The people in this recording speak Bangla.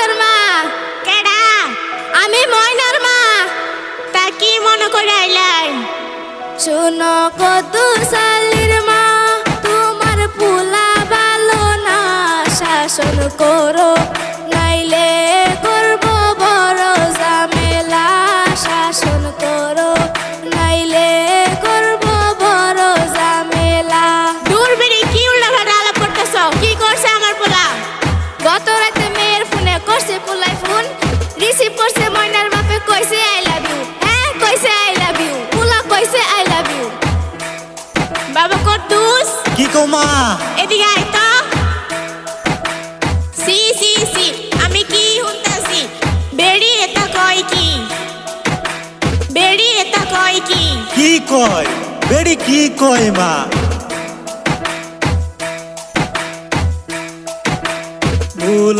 মানুষের মা। কেডা? আমি ময়নার মা। তা কি মনে করে আইলাই? শুনো কদ্দুস আলীর মা, তোমার পুলা ভালো না, শাসন করো নাইলে করব বড় ঝামেলা। শাসন করো নাইলে করব বড় ঝামেলা। দূর বেরি কি উল্টাপাল্টা আলাপ করতেছ? কি করছে আমার পোলা? গত রাতে মেয়ের ফোনে করছে পুলাই ফোন, রিসিভ করছে ময়নার বাপে, কইছে আই লাভ ইউ। হ্যাঁ কইছে আই লাভ ইউ, পুলা কইছে আই লাভ ইউ। বাবা কদ্দুস, কি কো মা? এদিকে আয় তো। সি সি সি, আমি কি শুনতাছি? বেড়ি এটা কয় কি? বেড়ি এটা কয় কি? কি কয়? বেড়ি কি কয় মা? ভুল